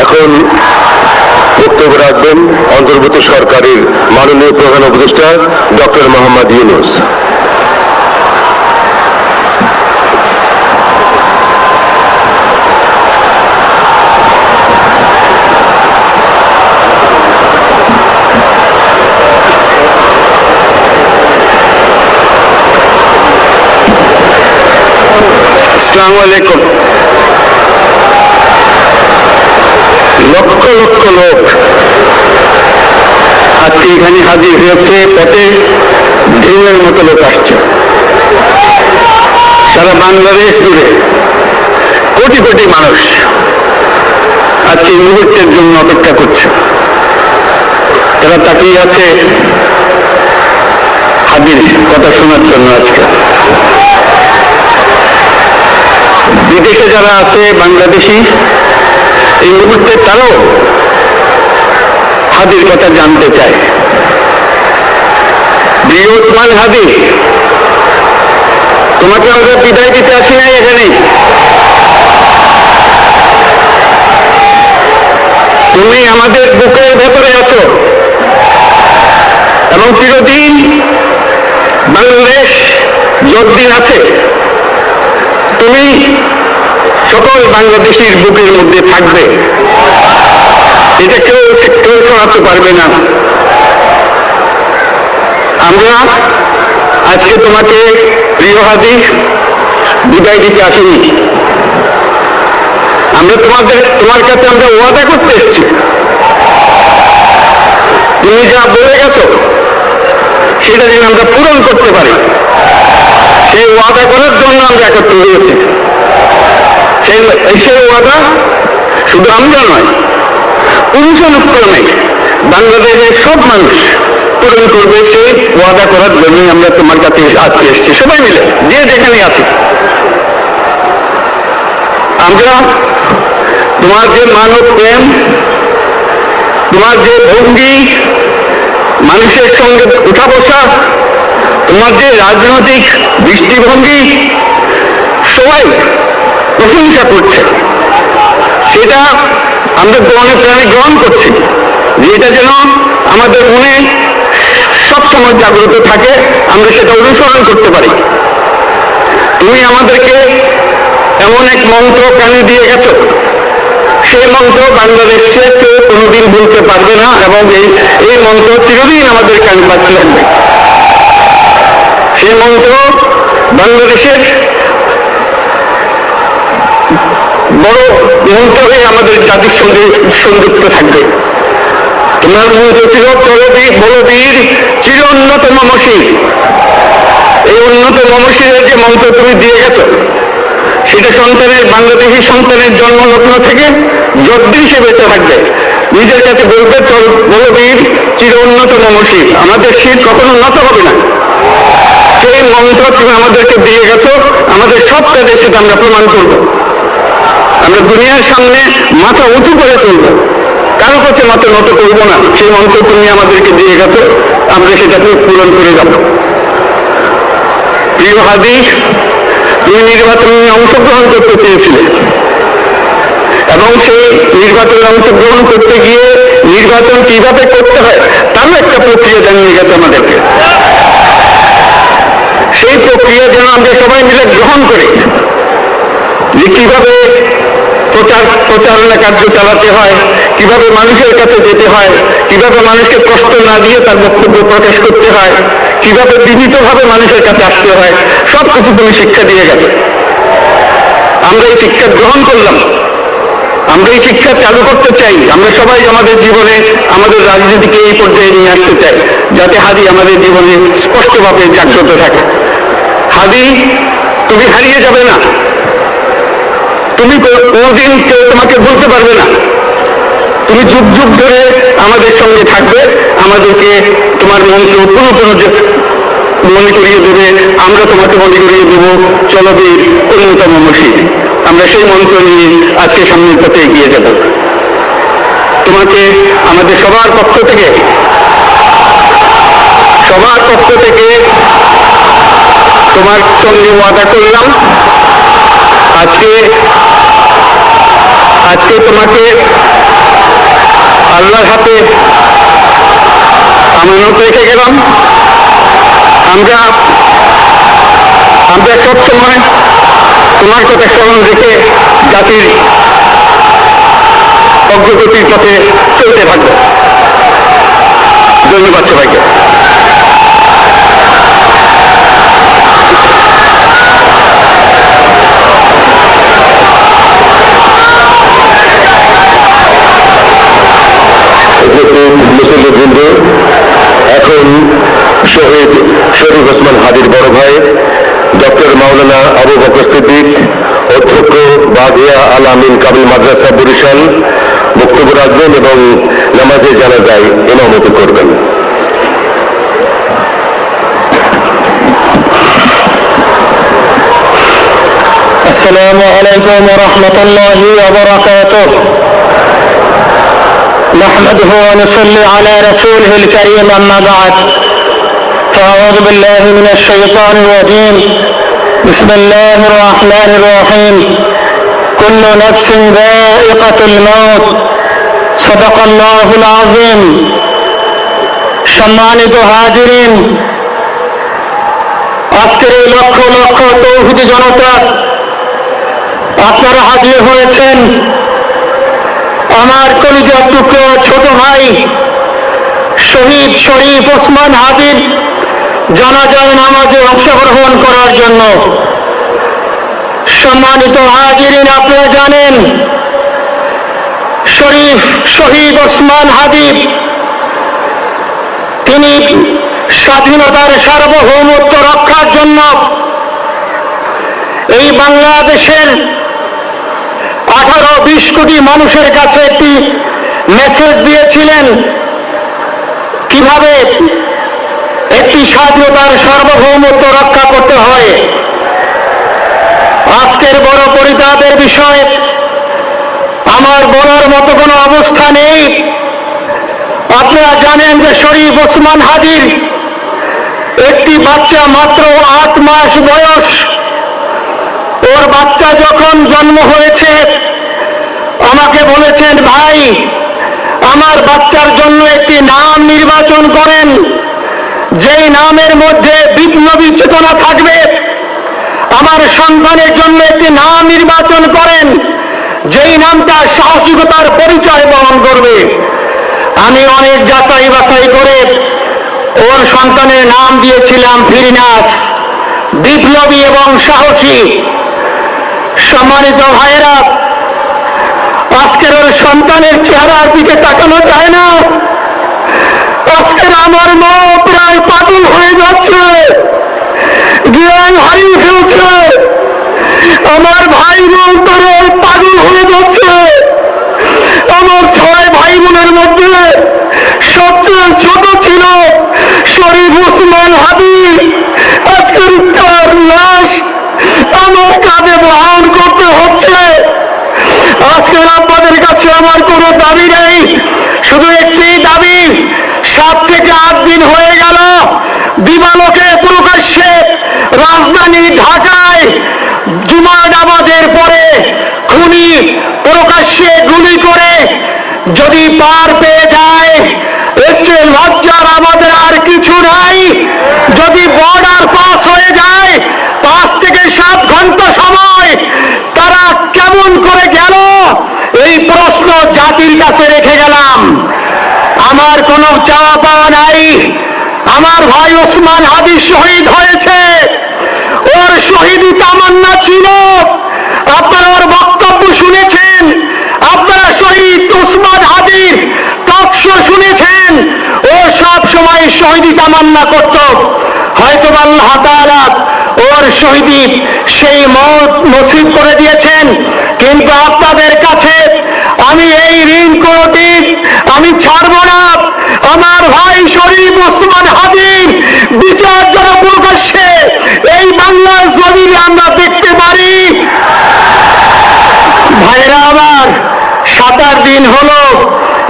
এখন বক্তব্য রাখবেন অন্তর্বর্তী সরকারের মাননীয় প্রধান উপদেষ্টা ডক্টর মোহাম্মদ ইউনূস। আসসালামু আলাইকুম। লক্ষ লক্ষ লোক আজকে এখানে হাজির হয়েছে, পথে ঢেউয়ের মতো লোক আসছে। সারা বাংলাদেশ জুড়ে কোটি কোটি মানুষ আজকে এই মুহূর্তের জন্য অপেক্ষা করছে। তারা তাকিয়ে আছে হাজির কথা শোনার জন্য। আজকে বিদেশে যারা আছে বাংলাদেশি, এই মুহূর্তে তারাও হাদির কথা জানতে চায়। প্রিয় ওসমান হাদি, তোমাকে আমরা বিদায় দিতে আসি নাই এখানে। তুমি আমাদের বুকের ভেতরে আছো এবং চিরদিন বাংলাদেশ যতদিন আছে তুমি সকল বাংলাদেশির বুকের মধ্যে থাকবে। এটা কেউ সরাতে পারবে না। আমরা আজকে তোমাকে প্রিয় হাদি বিদায় দিতে আসিনি। আমরা তোমার কাছে আমরা ওয়াদা করতে এসেছি। তুমি যা বলে গেছো সেটা যেন আমরা পূরণ করতে পারি, সেই ওয়াদা করার জন্য আমরা একত্র হয়েছি। সেই ওয়াদা শুধু আমরা নয়, পুরুষানুক্রমে বাংলাদেশের সব মানুষ পূরণ করবে। সেই ওয়াদা করার জন্যই আমরা তোমার কাছে আজকে এসেছি, সবাই মিলে যে যেখানে আছি। আমরা তোমার যে মানব প্রেম, তোমার যে ভঙ্গি, মানুষের সঙ্গে উঠা বসা, তোমার যে রাজনৈতিক দৃষ্টিভঙ্গি, সবাই প্রশংসা করছে। সেটা আমরা মনে প্রাণে গ্রহণ করছি যে এটা যেন আমাদের মনে সবসময় জাগ্রত থাকে, আমরা সেটা অনুসরণ করতে পারি। তুমি আমাদেরকে এমন এক মন্ত্র কানে দিয়ে গেছো, সেই মন্ত্র বাংলাদেশে কেউ কোনোদিন বলতে পারবে না এবং এই মন্ত্র চিরদিন আমাদের কানে বাজতে থাকবে। সেই মন্ত্র বাংলাদেশের বড় মন্ত্র হয়ে আমাদের জাতির সঙ্গে সংযুক্ত থাকবে। তোমার মন্ত্র ছিল চলবীর বলবীর চির উন্নতম মশির। এই উন্নতম মশিরের যে মন্ত্র তুমি দিয়ে গেছো, সেটা সন্তানের, বাংলাদেশি সন্তানের জন্ম লগ্ন থেকে যতদিন সে বেঁচে থাকবে নিজের কাছে বলবে বলবীর চির উন্নতম মশির, আমাদের শীত কখনো নত হবে না। সেই মন্ত্র তুমি আমাদেরকে দিয়ে গেছো, আমাদের সব কাজে সেটা আমরা প্রমাণ করব। আমরা দুনিয়ার সামনে মাথা উঁচু করে চলব, কারো কাছে মাথা নত করবো না। সেই মন্ত্র তুমি আমাদেরকে দিয়ে গেছো, আমরা সেটাকে পূরণ করে যাব। প্রিয় হাদি, তুমি নির্বাচনে অংশগ্রহণ করতে চেয়েছিলে এবং সেই নির্বাচনে অংশগ্রহণ করতে গিয়ে নির্বাচন কিভাবে করতে হয় তারও একটা প্রক্রিয়া জানিয়ে গেছে আমাদেরকে। সেই প্রক্রিয়া যেন আমরা সবাই মিলে গ্রহণ করি, যে কিভাবে প্রচারণা কার্য চালাতে হয়, কিভাবে মানুষের কাছে যেতে হয়, কিভাবে মানুষকে কষ্ট না দিয়ে তার বক্তব্য প্রকাশ করতে হয়, কিভাবে বিনীতভাবে মানুষের কাছে আসতে হয়, সবকিছু তুমি শিক্ষা দিয়ে গেছো। আমরা এই শিক্ষা গ্রহণ করলাম, আমরা এই শিক্ষা চালু করতে চাই। আমরা সবাই আমাদের জীবনে আমাদের রাজনীতিকে এই পর্যায়ে নিয়ে আসতে চাই, যাতে হাদি আমাদের জীবনে স্পষ্টভাবে জাগ্রত থাকে। হাদি, তুমি হারিয়ে যাবে না, তুমি কোনোদিন কেউ তোমাকে বলতে পারবে না। তুমি যুগ যুগ ধরে আমাদের সঙ্গে থাকবে, আমাদেরকে তোমার মন্ত্র পুরো মনে করিয়ে দেবে, আমরা তোমাকে মনে করিয়ে দেব চলবীর অন্যতম মশির। আমরা সেই মন্ত্র নিয়ে আজকে সামনের পথে এগিয়ে যাব। তোমাকে আমাদের সবার পক্ষ থেকে তোমার সঙ্গে ওয়াদা করলাম, আজকে তোমাকে আল্লাহর হাতে আমানত রেখে গেলাম। আমরা সবসময় তোমার কথা স্মরণ রেখে জাতির অগ্রগতির পথে চলতে থাকবো। ধন্যবাদ সবাইকে। মুসল্লিবৃন্দ, এখন শহীদ শরীফ ওসমান হাদির বড় ভাই ডক্টর মাওলানা আবু বকর সিদ্দিক, অধ্যক্ষ বাগিয়া আল আমিন কামিল মাদ্রাসা বরিশাল বক্তব্য রাখবেন এবং নামাজে জানাজায় ইমামতি করবেন। السلام عليكم ورحمة الله وبركاته. نحمده ونصلي على رسوله الكريم، أما بعد فأعوذ بالله من الشيطان الرجيم. بسم الله الرحمن الرحيم. كل نفس ذائقة الموت. صدق الله العظيم. সম্মানিত হাজিরিন, আজকের এই লক্ষ লক্ষ তৌহিদি জনতা, আপনারা হাজির হয়েছেন আমার কলিজার টুকরো ছোট ভাই শহীদ শরীফ ওসমান হাদির জানাজার নামাজে অংশগ্রহণ করার জন্য। সম্মানিত হাজিরিন, আপনারা জানেন শহীদ ওসমান হাদি তিনি স্বাধীনতার সার্বভৌমত্ব রক্ষার জন্য এই বাংলাদেশের 18-20 কোটি মানুষের কাছে একটি মেসেজ দিয়েছিলেন কিভাবে একটি স্বাধীনতার সার্বভৌমত্ব রক্ষা করতে হয়। আজকের বড় পরিতাপের বিষয়, আমার বলার মতো কোনো অবস্থা নেই। আপনারা জানেন যে শরীফ ওসমান হাদির একটি বাচ্চা মাত্র 8 মাস বয়স। ওর বাচ্চা যখন জন্ম হয়েছে আমাকে বলেছেন, ভাই আমার বাচ্চার জন্য একটি নাম নির্বাচন করেন, যেই নামের মধ্যে বিপ্লবী চেতনা থাকবে। আমার সন্তানের জন্য একটি নাম নির্বাচন করেন, যেই নামটা সাহসিকতার পরিচয় বহন করবে। আমি অনেক যাচাই বাছাই করে ওর সন্তানের নাম দিয়েছিলাম ফিরিনাস, বিপ্লবী এবং সাহসী। সম্মানিত ভাইয়েরা, আজকের ওর সন্তানের চেহারার দিকে তাকানো যায় না। আজকের আমার মা প্রায় পাগল হয়ে যাচ্ছে, জ্ঞান হারিয়ে ফেলছে। আমার ভাই বোন তারা পাগল হয়ে যাচ্ছে। আমার 6 ভাই বোনের মধ্যে সবচেয়ে ছোট ছিল শরীফ ওসমান হাদি। আজকের তার লাশ আমার কাঁধে বহন করতে হচ্ছে। আজকের আপনাদের কাছে আমার কোনো দাবি নেই, শুধু একটি দাবি। 7 থেকে 8 দিন হয়ে গেল দিবালোকে প্রকাশ্যে রাজধানী ঢাকায় জুমার নামাজের পরে খুনি প্রকাশ্যে গুলি করে যদি পার পেয়ে যায়, এর চেয়ে লজ্জার আমাদের আর কিছু নাই। যদি বর্ডার পাস হয়ে যায় 5 থেকে 7 ঘন্টা সময়, তারা কেমন করে গেল এই প্রশ্ন জাতির কাছে রেখে গেলাম। আমার কোনো চাওয়া পাওয়া নাই। আমার ভাই ওসমান হাদি শহীদ হয়েছে, ওর শহীদি তামান্না ছিল। আপনারা ওর বক্তব্য শুনেছেন, আপনারা শহীদ ওসমান হাদির টক শো শুনেছেন। ও সব সময় শহীদি তামান্না করত। হয়তো আল্লাহ তাআলা ওর শহীদি সেই মওত নসিব করে দিয়েছেন। কিন্তু আপনাদের কাছে আমি এই ঋণ কোটি আমি ছাড়ব না। আমার ভাই শরীফ ওসমান হাদির বিচার যেন প্রকাশ্যে এই বাংলার জমিনে আমরা দেখতে পারি। ভাইরা আমার, 7-8 দিন হলো,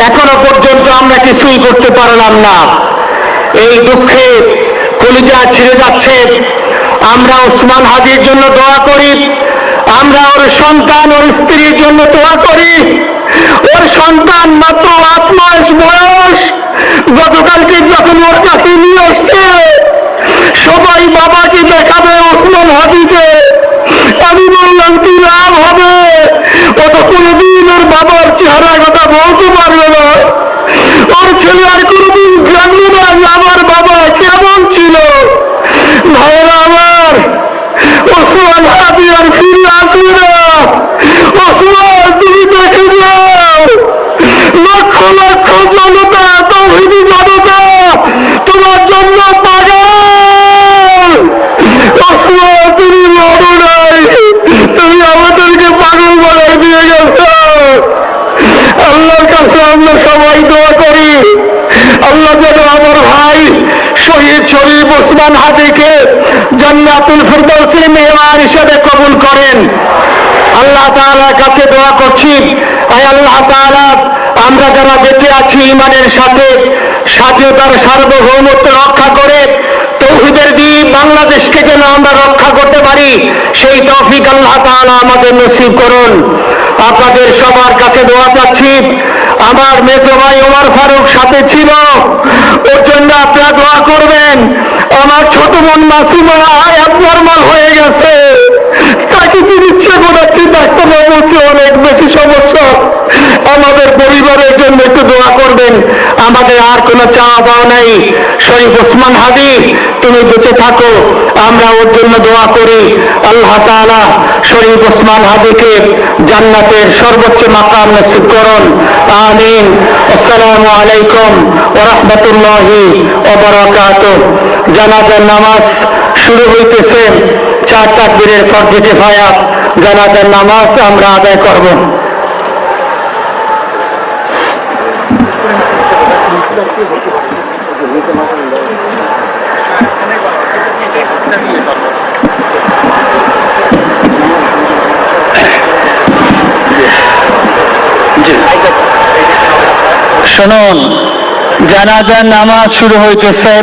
এখনো পর্যন্ত আমরা কিছুই করতে পারলাম না। এই দুঃখে কলিজা ছিঁড়ে যাচ্ছে। আমরা ওসমান হাদির জন্য দোয়া করি, আমরা ওর সন্তান ওর স্ত্রীর জন্য দোয়া করি। ওর সন্তান মাত্র 8 মাস বয়স, গতকালকে যখন ওর কাছে নিয়ে আসছে সবাই বাবাকে দেখাবে ওসমান হাদিকে। আমি বললাম কি লাভ হবে, ও তো কোনোদিন ওর বাবার চেহারা কথা বলতে পারবে না, ওর ছেলে আর কোনোদিন জানবে না যে আমার বাবা কেমন ছিল। ভাইরা আমার, ওসমান হাদি আর ফিরে আসবে না। ওসমান, তুমি দেখে যাও, লক্ষ লক্ষ জনতা, তাওহীদি জনতা তোমার জন্য পাগল। ওসমান, তুমি মরো নাই, তুমি আমাদেরকে পাগল বানাই দিয়ে গেছ। আল্লাহর কাছে আমরা সবাই দোয়া করি, আল্লাহ যেন আমার ভাই শহীদ শরীফ ওসমান হাদিকে জান্নাতুল ফিরদাউসের মেহমান হিসেবে কবুল করেন। আল্লাহ তাআলার কাছে দোয়া করছি, আয় আল্লাহ তাআলা, আমরা যারা বেঁচে আছি ঈমানের সাথে, স্বাধীনতার সার্বভৌমত্ব রক্ষা করে তাওহীদের দ্বীপ বাংলাদেশকে যেন আমরা রক্ষা করতে পারি, সেই তৌফিক আল্লাহ তাআলা আমাদের নসিব করুন। আপনাদের সবার কাছে দোয়া চাচ্ছি। আমার মেজো ভাই ওমর ফারুক সাথে ছিল, ওর জন্য আপনারা দোয়া করবেন। আমার ছোট বোন মাসুমা অ্যাবনরমাল হয়ে গেছে, তাকে চিকিৎসা করাচ্ছি, ডাক্তাররা বলছে অনেক বেশি সমস্যা। আমাদের পরিবারের জন্য একটু দোয়া করবেন। আমাদের আর কোনো চাওয়া পাওয়া নাই। শরীফ ওসমান হাদি, তুমি বেঁচে থাকো, আমরা ওর জন্য দোয়া করি। আল্লাহ তাআলা শরীফ ওসমান হাদিকে জান্নাতের সর্বোচ্চ মাকাম নসিব করুন, আমিন। আসসালামু আলাইকুম ওয়া রাহমাতুল্লাহি ওয়া বারাকাতুহু। জানাজার নামাজ শুরু হইতেছে, 4 তাকবীরের ফরজে কিফায়া জানাজার নামাজ আমরা আদায় করব। শুনুন, জানাজার নামাজ শুরু হইতেছে,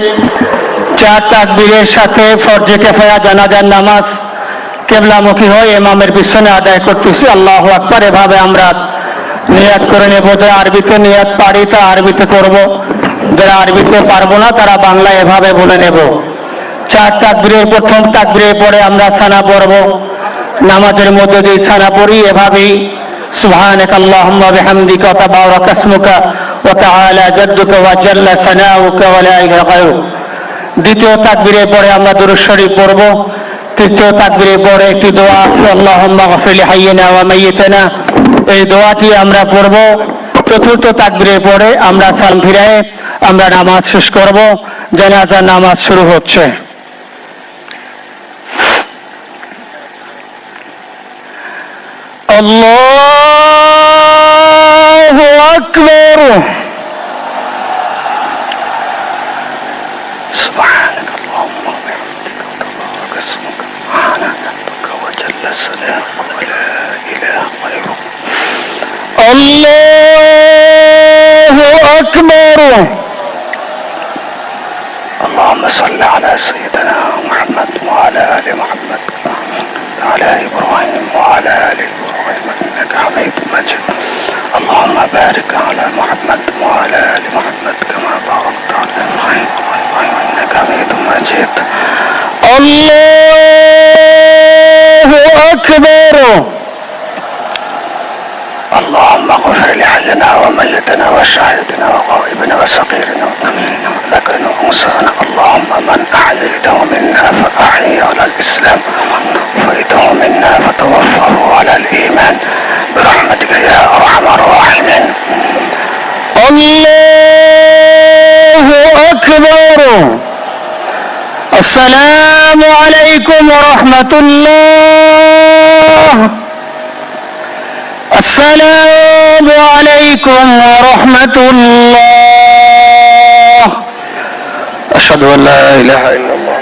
4 তাকবীরের সাথে ফরজে কিফায়া জানাজার নামাজ কিবলামুখী হয়ে ইমামের পিছনে আদায় করতেছি। আল্লাহু আকবার। এভাবে আমরা নিয়াত করে নেব। যারা আরবিতে নিয়াত পারি তা আরবিতে করব, যারা আরবিতে পারবো না তারা বাংলায় এভাবে বলে নেব। 4 তাকবীরের প্রথম তাকবীরের পরে আমরা সানা পড়ব। নামাজের মধ্যে যে সানা পড়ি এভাবেই সুবহানাকা আল্লাহুম্মা বিহামদিকা ওয়া তাবারাকা ইসমুকা ওয়া তাআলা জাদ্দুকা ওয়া জাল্লা সানাউকা ওয়া লা ইলাহা গায়রুক। দ্বিতীয় তাকবীরের পরে আমরা দুরূদ শরীফ পড়ব। তৃতীয় তাকবীরের পরে একটি দোয়া আছে, আল্লাহুম্মা গফির লিহাইয়িনা ওয়া মাইয়িতিনা, এই দোয়াটি আমরা পড়ব। চতুর্থ তাকবীরের পরে আমরা সালাম ফিরায়ে আমরা নামাজ শেষ করব। জানাজার নামাজ শুরু হচ্ছে। আল্লাহু আকবার। সুবহানাকা আল্লাহুম্মা ওয়া বিহামদিকা ওয়া তাবারাকা ইসমুকা ওয়া তাআলা জাদ্দুকা ওয়া জাল্লা সানাউকা ওয়া লা ইলাহা গায়রুক। আল্লাহু আকবার। اللهم صل على سيدنا محمد وعلى آل محمد وعلى إبراهيم وعلى آل إبراهيم إنك حميد مجيد. اللهم بارك على محمد وعلى آل محمد كما باركت على إبراهيم وعلى إبراهيم إنك حميد مجيد. الله أكبر. اللهم اغفر لحينا وميتنا وشاهدنا وغائبنا وصغيرنا وأميننا وذكرنا وأنثانا. اللهم من أحييته منا فأحيه على الإسلام، ومن توفيته منا فتوفه على الإيمان برحمتك يا أرحم الراحمين. الله أكبر. السلام عليكم ورحمة الله. السلام عليكم ورحمة الله. أشهد أن لا إله إلا الله